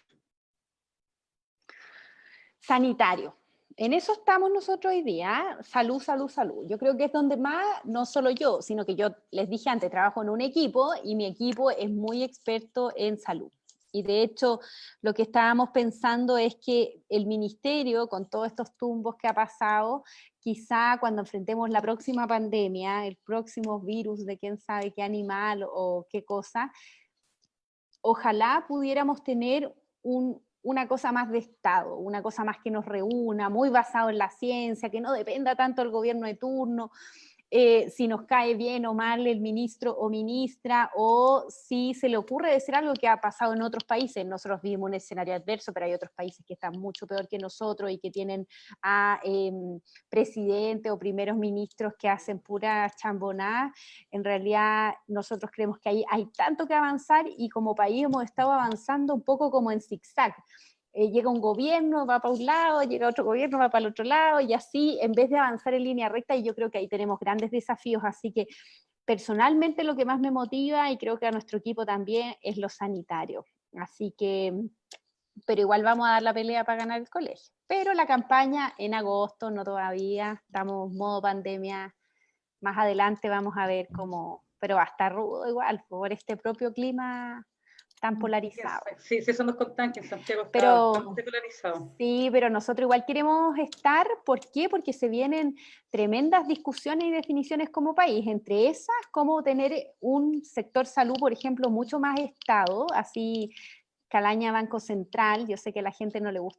Sanitario. En eso estamos nosotros hoy día, salud, salud, salud. Yo creo que es donde más, no solo yo, sino que yo les dije antes, trabajo en un equipo y mi equipo es muy experto en salud. Y de hecho, lo que estábamos pensando es que el ministerio, con todos estos tumbos que ha pasado, quizá cuando enfrentemos la próxima pandemia, el próximo virus de quién sabe qué animal o qué cosa, ojalá pudiéramos tener una cosa más de Estado, una cosa más que nos reúna, muy basado en la ciencia, que no dependa tanto del gobierno de turno, si nos cae bien o mal el ministro o ministra, o si se le ocurre decir algo que ha pasado en otros países. Nosotros vivimos un escenario adverso, pero hay otros países que están mucho peor que nosotros y que tienen a presidentes o primeros ministros que hacen pura chambonada. En realidad nosotros creemos que hay tanto que avanzar y como país hemos estado avanzando un poco como en zigzag. Llega un gobierno, va para un lado, llega otro gobierno, va para el otro lado, y así, en vez de avanzar en línea recta, y yo creo que ahí tenemos grandes desafíos, así que personalmente lo que más me motiva, y creo que a nuestro equipo también, es lo sanitario, así que, pero igual vamos a dar la pelea para ganar el colegio, pero la campaña en agosto, no todavía, estamos en modo pandemia, más adelante vamos a ver cómo, pero va a estar rudo igual, por este propio clima tan polarizado. Sí, eso nos contaban que en Santiago pero, está bastante polarizado. Sí, pero nosotros igual queremos estar, ¿por qué? Porque se vienen tremendas discusiones y definiciones como país, entre esas, cómo tener un sector salud, por ejemplo, mucho más estado, así Calaña Banco Central, yo sé que a la gente no le gusta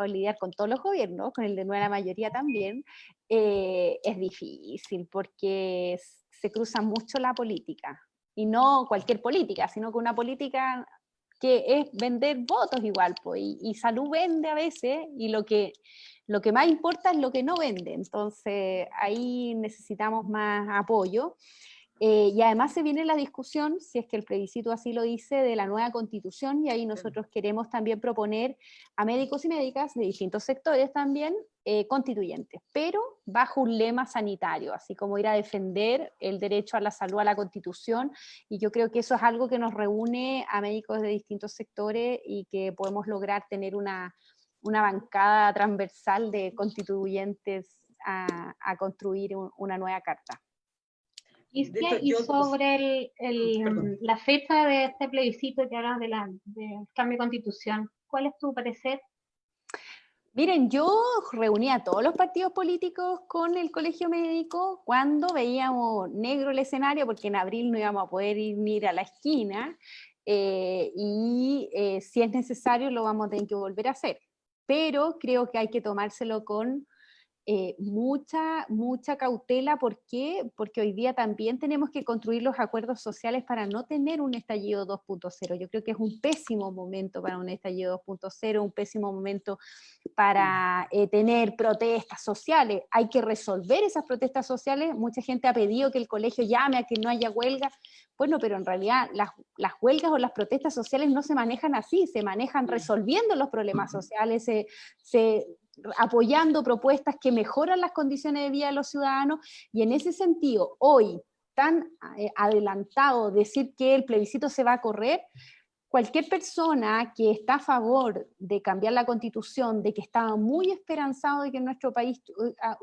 lidiar con todos los gobiernos, con el de nueva mayoría también, es difícil porque se cruza mucho la política, y no cualquier política, sino que una política que es vender votos igual, pues, y salud vende a veces, y lo que más importa es lo que no vende, entonces ahí necesitamos más apoyo. Y además se viene la discusión, si es que el plebiscito así lo dice, de la nueva constitución, y ahí nosotros queremos también proponer a médicos y médicas de distintos sectores también constituyentes, pero bajo un lema sanitario, así como ir a defender el derecho a la salud, a la constitución, y yo creo que eso es algo que nos reúne a médicos de distintos sectores y que podemos lograr tener una bancada transversal de constituyentes a construir una nueva carta. Y sobre la fecha de este plebiscito que hablas del cambio de constitución, ¿cuál es tu parecer? Miren, yo reuní a todos los partidos políticos con el Colegio Médico cuando veíamos negro el escenario, porque en abril no íbamos a poder ir ni ir a la esquina, si es necesario lo vamos a tener que volver a hacer. Pero creo que hay que tomárselo con mucha cautela. ¿Por qué? Porque hoy día también tenemos que construir los acuerdos sociales para no tener un estallido 2.0. Yo creo que es un pésimo momento para un estallido 2.0, un pésimo momento para tener protestas sociales. Hay que resolver esas protestas sociales. Mucha gente ha pedido que el colegio llame a que no haya huelga. Bueno, pero en realidad las huelgas o las protestas sociales no se manejan así, se manejan resolviendo los problemas sociales, apoyando propuestas que mejoran las condiciones de vida de los ciudadanos, y en ese sentido, hoy, tan adelantado decir que el plebiscito se va a correr, cualquier persona que está a favor de cambiar la Constitución, de que estaba muy esperanzado de que en nuestro país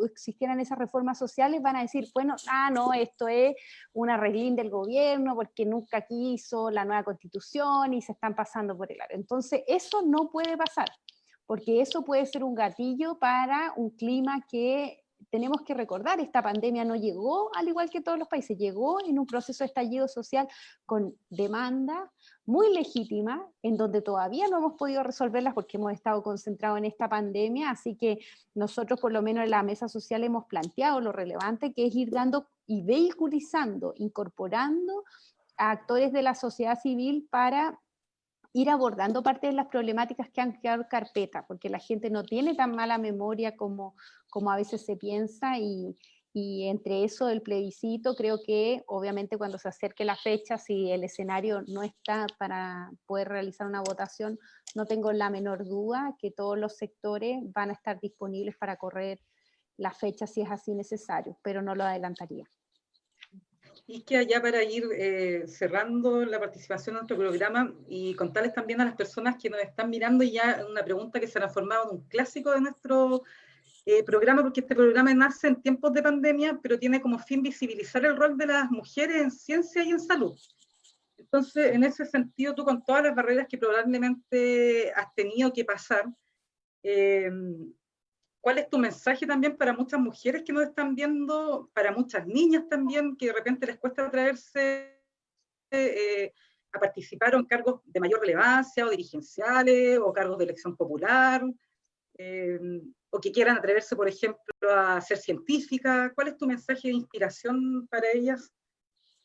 existieran esas reformas sociales, van a decir, bueno, no, esto es un arreglín del gobierno porque nunca quiso la nueva Constitución y se están pasando por el aro. Entonces, eso no puede pasar, porque eso puede ser un gatillo para un clima que tenemos que recordar. Esta pandemia no llegó al igual que todos los países, llegó en un proceso de estallido social con demanda muy legítima, en donde todavía no hemos podido resolverlas porque hemos estado concentrados en esta pandemia, así que nosotros por lo menos en la mesa social hemos planteado lo relevante que es ir dando y vehiculizando, incorporando a actores de la sociedad civil para ir abordando parte de las problemáticas que han quedado en carpeta, porque la gente no tiene tan mala memoria como a veces se piensa, y entre eso del plebiscito, creo que obviamente cuando se acerque la fecha, si el escenario no está para poder realizar una votación, no tengo la menor duda que todos los sectores van a estar disponibles para correr la fecha si es así necesario, pero no lo adelantaría. Y que allá para ir cerrando la participación en nuestro programa y contarles también a las personas que nos están mirando, y ya una pregunta que se ha transformado en un clásico de nuestro programa, porque este programa nace en tiempos de pandemia, pero tiene como fin visibilizar el rol de las mujeres en ciencia y en salud. Entonces, en ese sentido, tú con todas las barreras que probablemente has tenido que pasar, ¿cuál es tu mensaje también para muchas mujeres que nos están viendo, para muchas niñas también, que de repente les cuesta atraerse a participar en cargos de mayor relevancia, o dirigenciales, o cargos de elección popular, o que quieran atreverse, por ejemplo, a ser científica? ¿Cuál es tu mensaje de inspiración para ellas?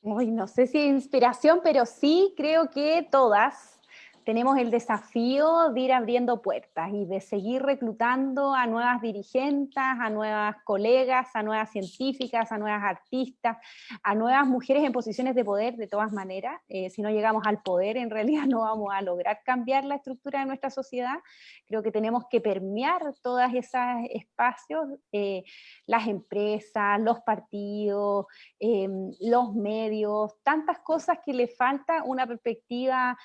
Uy, no sé si inspiración, pero sí creo que todas tenemos el desafío de ir abriendo puertas y de seguir reclutando a nuevas dirigentes, a nuevas colegas, a nuevas científicas, a nuevas artistas, a nuevas mujeres en posiciones de poder. De todas maneras, si no llegamos al poder, en realidad no vamos a lograr cambiar la estructura de nuestra sociedad. Creo que tenemos que permear todos esos espacios, las empresas, los partidos, los medios, tantas cosas que le falta una perspectiva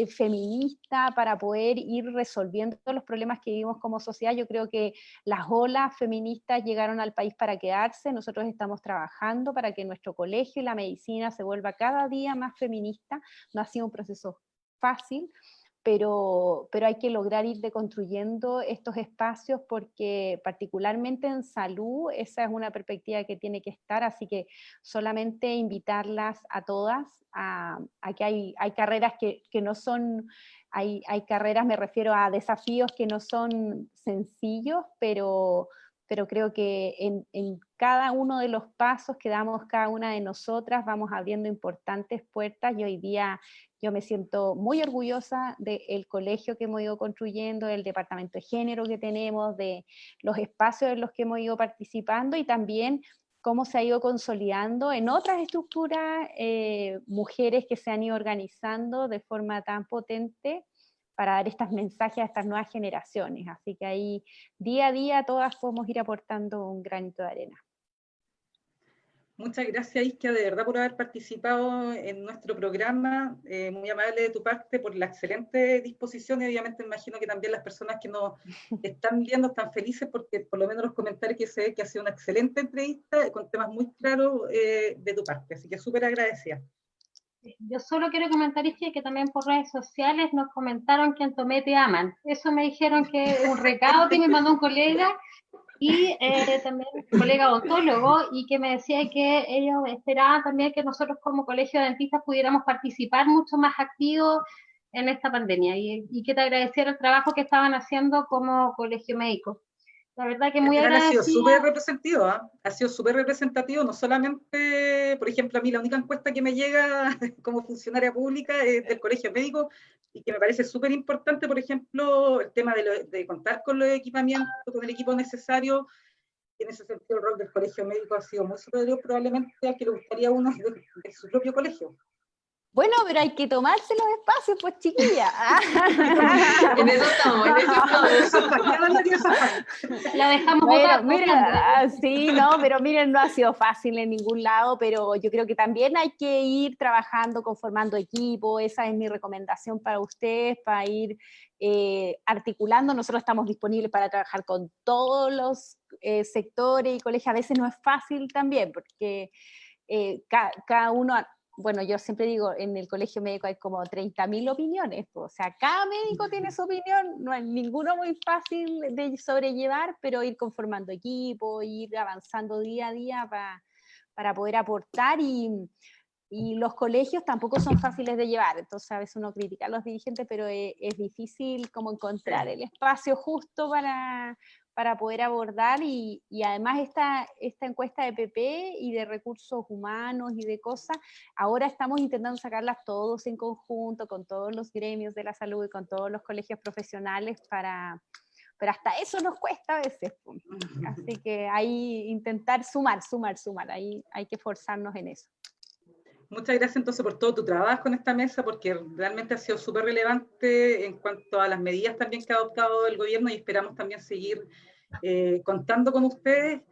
feminista para poder ir resolviendo los problemas que vivimos como sociedad. Yo creo que las olas feministas llegaron al país para quedarse. Nosotros estamos trabajando para que nuestro colegio y la medicina se vuelva cada día más feminista. No ha sido un proceso fácil, pero hay que lograr ir deconstruyendo estos espacios, porque particularmente en salud esa es una perspectiva que tiene que estar, así que solamente invitarlas a todas a que hay carreras que no son, hay carreras, me refiero a desafíos que no son sencillos, pero creo que en cada uno de los pasos que damos cada una de nosotras vamos abriendo importantes puertas, y hoy día yo me siento muy orgullosa del colegio que hemos ido construyendo, del departamento de género que tenemos, de los espacios en los que hemos ido participando, y también cómo se ha ido consolidando en otras estructuras, mujeres que se han ido organizando de forma tan potente para dar estos mensajes a estas nuevas generaciones. Así que ahí día a día todas podemos ir aportando un granito de arena. Muchas gracias, Isquia, de verdad, por haber participado en nuestro programa. Muy amable de tu parte por la excelente disposición, y obviamente me imagino que también las personas que nos están viendo están felices, porque por lo menos los comentarios que se ve que ha sido una excelente entrevista con temas muy claros de tu parte. Así que súper agradecida. Yo solo quiero comentar, Isquia, que también por redes sociales nos comentaron que en Tomé te aman. Eso me dijeron, que es un recado que me mandó un colega, y también un colega odontólogo, y que me decía que ellos esperaban también que nosotros como colegio de dentistas pudiéramos participar mucho más activos en esta pandemia, y que te agradeciera el trabajo que estaban haciendo como colegio médico. La verdad que muy Ha sido agradecida. súper representativo, ¿eh? Ha sido súper representativo, no solamente, por ejemplo, a mí la única encuesta que me llega como funcionaria pública es del Colegio Médico, y que me parece súper importante, por ejemplo, el tema de contar con los equipamientos, con el equipo necesario. En ese sentido, el rol del Colegio Médico ha sido muy superior probablemente al que le gustaría a uno de su propio colegio. Bueno, pero hay que tomarse los espacios, pues, chiquilla. En eso estamos, en eso estamos. La dejamos Bueno, votar. mira, sí, no, pero miren, no ha sido fácil en ningún lado, pero yo creo que también hay que ir trabajando, conformando equipo. Esa es mi recomendación para ustedes, para ir articulando. Nosotros estamos disponibles para trabajar con todos los sectores y colegios. A veces no es fácil también, porque cada uno... Bueno, yo siempre digo, en el colegio médico hay como 30.000 opiniones, pues, o sea, cada médico tiene su opinión, no hay ninguno muy fácil de sobrellevar, pero ir conformando equipo, ir avanzando día a día para poder aportar, y los colegios tampoco son fáciles de llevar, entonces a veces uno critica a los dirigentes, pero es difícil como encontrar el espacio justo para poder abordar, y además esta encuesta de PP y de recursos humanos y de cosas, ahora estamos intentando sacarlas todos en conjunto, con todos los gremios de la salud y con todos los colegios profesionales, pero hasta eso nos cuesta a veces. Así que ahí intentar sumar, ahí hay que esforzarnos en eso. Muchas gracias entonces por todo tu trabajo en esta mesa, porque realmente ha sido súper relevante en cuanto a las medidas también que ha adoptado el gobierno, y esperamos también seguir contando con ustedes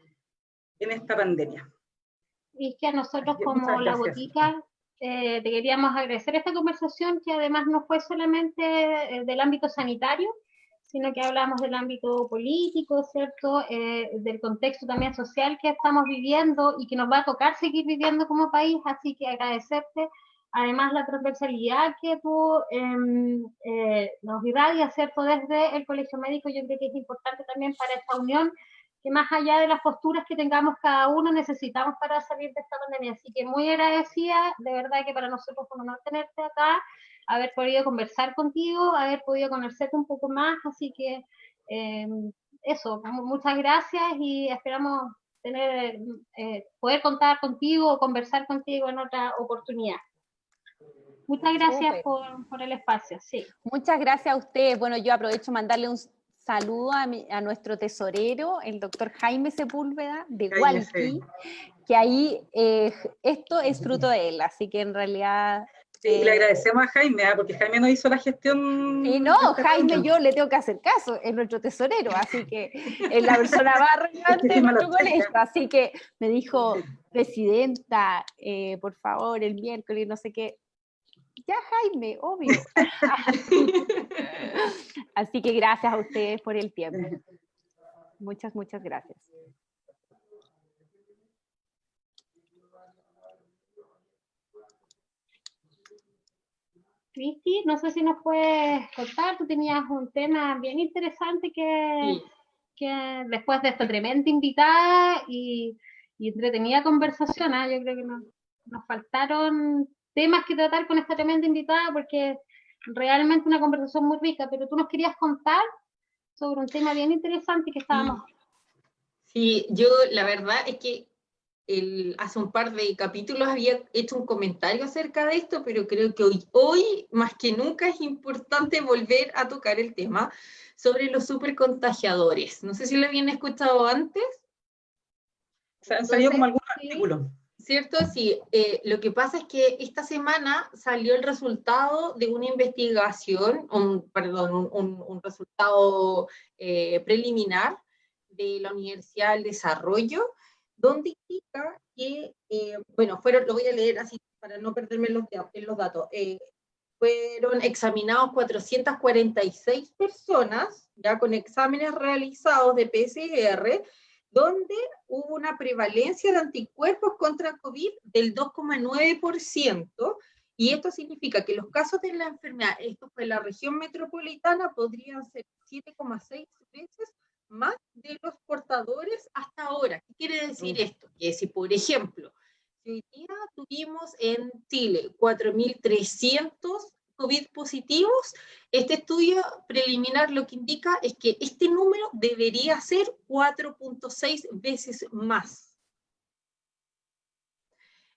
en esta pandemia. Y que a nosotros como La Botica te queríamos agradecer esta conversación, que además no fue solamente del ámbito sanitario, sino que hablamos del ámbito político, ¿cierto? Del contexto también social que estamos viviendo y que nos va a tocar seguir viviendo como país, así que agradecerte, además la transversalidad que tú nos irradias, ¿cierto? Desde el Colegio Médico, yo creo que es importante también para esta unión, que más allá de las posturas que tengamos cada uno, necesitamos para salir de esta pandemia. Así que muy agradecida, de verdad que para nosotros fue un honor tenerte acá, haber podido conversar contigo, haber podido conocerte un poco más, así que eso, muchas gracias y esperamos poder contar contigo o conversar contigo en otra oportunidad. Muchas gracias por el espacio. Sí. Muchas gracias a ustedes. Bueno, yo aprovecho mandarle un saludo a nuestro tesorero, el doctor Jaime Sepúlveda, de Hualqui, que ahí esto es fruto de él, así que en realidad... Sí, le agradecemos a Jaime, porque Jaime nos hizo la gestión. Y no, Jaime, yo le tengo que hacer caso, es nuestro tesorero, así que es la persona más relevante de nuestro colegio, así que me dijo, presidenta, por favor, el miércoles, no sé qué. Ya, Jaime, obvio. Así que gracias a ustedes por el tiempo. Muchas, muchas gracias. Cristi, no sé si nos puedes contar, tú tenías un tema bien interesante que después de esta tremenda invitada y entretenida conversación, yo creo que nos faltaron temas que tratar con esta tremenda invitada, porque realmente una conversación muy rica, pero tú nos querías contar sobre un tema bien interesante que estábamos... Sí, yo la verdad es que hace un par de capítulos había hecho un comentario acerca de esto, pero creo que hoy más que nunca es importante volver a tocar el tema sobre los supercontagiadores. No sé si lo habían escuchado antes. Han salido como algunos artículos. ¿Cierto? Sí. Lo que pasa es que esta semana salió el resultado de una investigación, un resultado preliminar de la Universidad del Desarrollo, donde indica que, lo voy a leer así para no perderme en los datos, fueron examinados 446 personas, ya con exámenes realizados de PCR, donde hubo una prevalencia de anticuerpos contra COVID del 2,9%, y esto significa que los casos de la enfermedad, esto fue en la región metropolitana, podrían ser 7,6 veces más de los portadores hasta ahora. ¿Qué quiere decir esto? Que si, por ejemplo, si hoy día tuvimos en Chile 4.300 COVID positivos, este estudio preliminar lo que indica es que este número debería ser 4.6 veces más.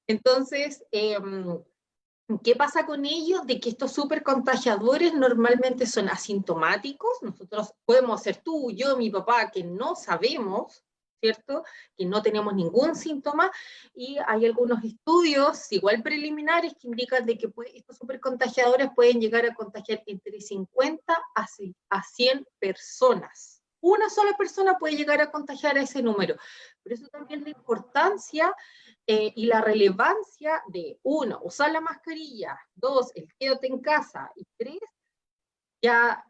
Entonces, ¿qué pasa con ello? De que estos supercontagiadores normalmente son asintomáticos. Nosotros podemos ser tú, yo, mi papá, que no sabemos, ¿cierto? Que no tenemos ningún síntoma, y hay algunos estudios, igual preliminares, que indican de que estos supercontagiadores pueden llegar a contagiar entre 50 a 100 personas. Una sola persona puede llegar a contagiar a ese número. Por eso también la importancia y la relevancia de, 1, usar la mascarilla, 2, el quédate en casa, y 3, ya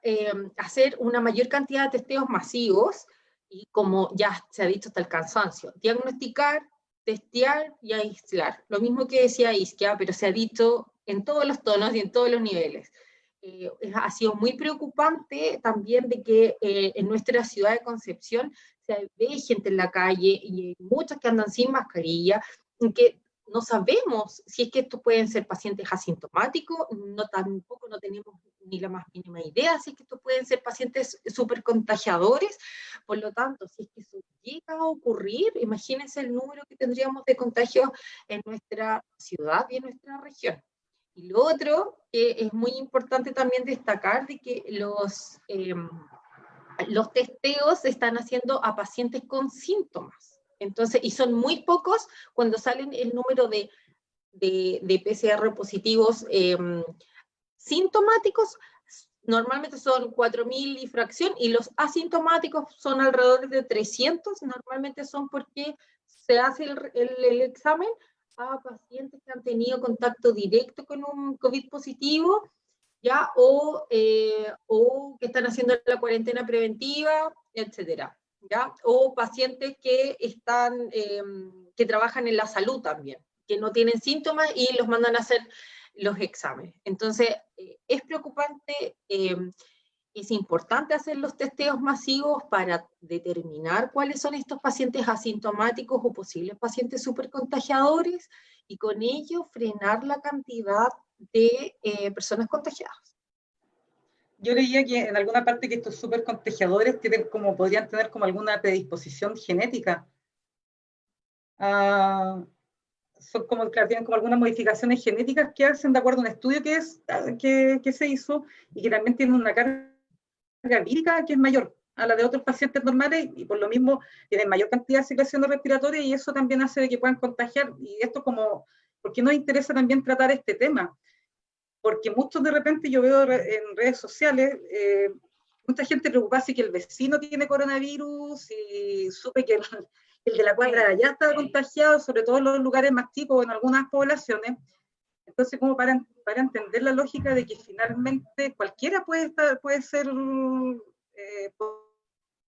hacer una mayor cantidad de testeos masivos, y como ya se ha dicho hasta el cansancio, diagnosticar, testear y aislar. Lo mismo que decía Isquia, pero se ha dicho en todos los tonos y en todos los niveles. Ha sido muy preocupante también de que en nuestra ciudad de Concepción se ve gente en la calle, y muchos que andan sin mascarilla, que no sabemos si es que estos pueden ser pacientes asintomáticos, tampoco no tenemos ni la más mínima idea si es que estos pueden ser pacientes súper contagiadores. Por lo tanto, si es que eso llega a ocurrir, imagínense el número que tendríamos de contagios en nuestra ciudad y en nuestra región. Y lo otro que es muy importante también destacar, de que los testeos se están haciendo a pacientes con síntomas. Entonces, y son muy pocos cuando salen el número de PCR positivos sintomáticos. Normalmente son 4.000 y fracción, y los asintomáticos son alrededor de 300, normalmente son porque se hace el examen a pacientes que han tenido contacto directo con un COVID positivo, ¿ya? O que están haciendo la cuarentena preventiva, etcétera, ¿ya? O pacientes que que trabajan en la salud también, que no tienen síntomas y los mandan a hacer los exámenes. Entonces, es preocupante, es importante hacer los testeos masivos para determinar cuáles son estos pacientes asintomáticos o posibles pacientes supercontagiadores, y con ello frenar la cantidad de personas contagiadas. Yo leía que en alguna parte que estos supercontagiadores podrían tener como alguna predisposición genética. Son como, claro, tienen como algunas modificaciones genéticas que hacen de acuerdo a un estudio que se hizo, y que también tienen una carga vírica que es mayor a la de otros pacientes normales, y por lo mismo tienen mayor cantidad de secreciones respiratorias, y eso también hace que puedan contagiar. Y esto como, ¿por qué nos interesa también tratar este tema? Porque muchos de repente yo veo en redes sociales mucha gente preocupada si que el vecino tiene coronavirus, y supe que el de la cuadra de allá estaba contagiado, sobre todo en los lugares más chicos, en algunas poblaciones. Entonces, como para entender la lógica de que finalmente cualquiera puede ser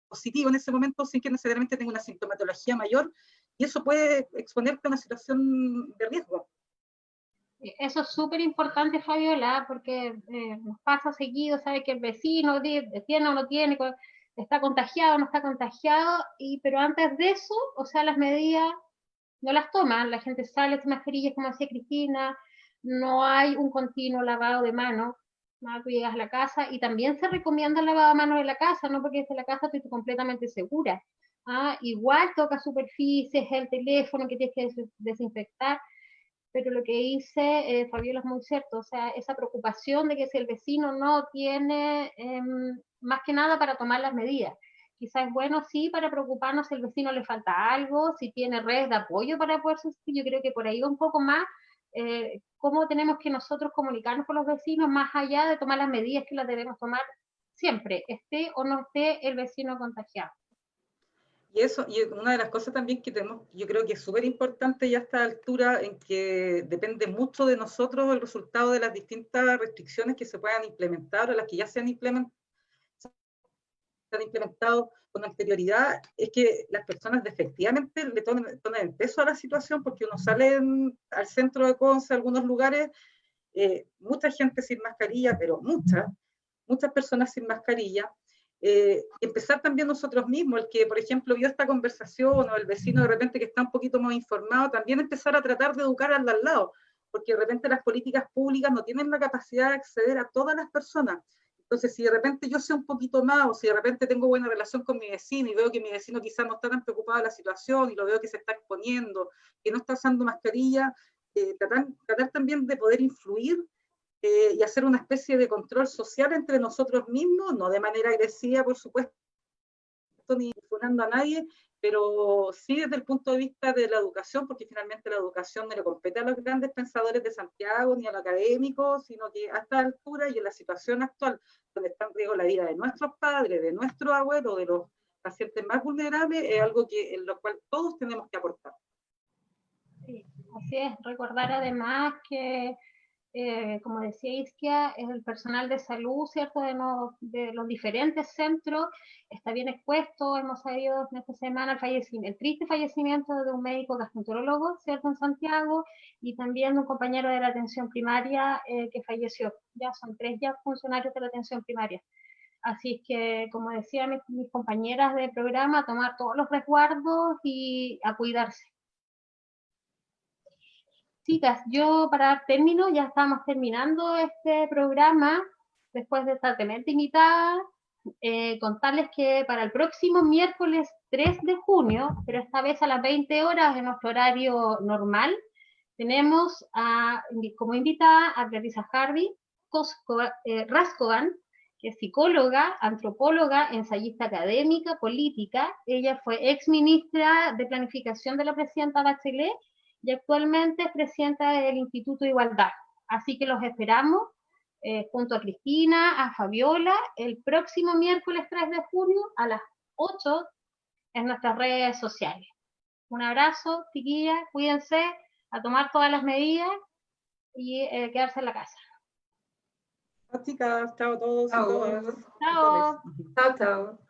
positivo en ese momento sin que necesariamente tenga una sintomatología mayor, y eso puede exponerte a una situación de riesgo. Eso es súper importante, Fabiola, porque nos pasa seguido, sabe que el vecino tiene o no tiene, está contagiado o no está contagiado, pero antes de eso, o sea, las medidas no las toman, la gente sale sin mascarillas, como decía Cristina, no hay un continuo lavado de manos, ¿no? Tú llegas a la casa, y también se recomienda el lavado de manos en la casa, no porque desde la casa estoy completamente segura. Igual toca superficies, el teléfono que tienes que desinfectar, pero lo que dice Fabiola es muy cierto, o sea, esa preocupación de que si el vecino no tiene, más que nada para tomar las medidas. Quizás es bueno, sí, para preocuparnos si el vecino le falta algo, si tiene redes de apoyo para poder subsistir. Yo creo que por ahí va un poco más cómo tenemos que nosotros comunicarnos con los vecinos, más allá de tomar las medidas que las debemos tomar siempre, esté o no esté el vecino contagiado. Y una de las cosas también que tenemos, yo creo que es súper importante ya a esta altura, en que depende mucho de nosotros el resultado de las distintas restricciones que se puedan implementar, o las que ya se han implementado con anterioridad, es que las personas efectivamente le tomen el peso a la situación, porque uno sale al centro de Conce, a algunos lugares, mucha gente sin mascarilla, pero muchas personas sin mascarilla. Empezar también nosotros mismos, el que por ejemplo vio esta conversación, o el vecino de repente que está un poquito más informado, también empezar a tratar de educar al de al lado. porque de repente las políticas públicas no tienen la capacidad de acceder a todas las personas. Entonces, si de repente yo sé un poquito más, o si de repente tengo buena relación con mi vecino y veo que mi vecino quizás no está tan preocupado de la situación y lo veo que se está exponiendo, que no está usando mascarilla, tratar también de poder influir y hacer una especie de control social entre nosotros mismos, no de manera agresiva, por supuesto, ni funando a nadie, pero sí desde el punto de vista de la educación, porque finalmente la educación no le compete a los grandes pensadores de Santiago ni a los académicos, sino que a esta altura y en la situación actual, donde está en riesgo la vida de nuestros padres, de nuestros abuelos, de los pacientes más vulnerables, es algo en lo cual todos tenemos que aportar. Sí, así es, recordar además que como decía Isquia, el personal de salud, ¿cierto?, de los diferentes centros está bien expuesto. Hemos sabido en esta semana el triste fallecimiento de un médico gastroenterólogo, ¿cierto?, en Santiago, y también de un compañero de la atención primaria que falleció. Ya son 3 ya funcionarios de la atención primaria. Así es que, como decía mis compañeras de programa, a tomar todos los resguardos y a cuidarse. Chicas, yo para dar término, ya estamos terminando este programa, después de esta tremenda invitada, contarles que para el próximo miércoles 3 de junio, pero esta vez a las 20 horas en nuestro horario normal, tenemos como invitada a Clarisa Hardy Raskovan, que es psicóloga, antropóloga, ensayista académica, política. Ella fue ex ministra de Planificación de la presidenta Bachelet y actualmente es presidenta del Instituto de Igualdad. Así que los esperamos junto a Cristina, a Fabiola, el próximo miércoles 3 de junio a las 8 en nuestras redes sociales. Un abrazo, chiquillas, cuídense, a tomar todas las medidas y quedarse en la casa. Chao, chicas, chao a todos. Chao. Y todas. Chao. Chao, chao.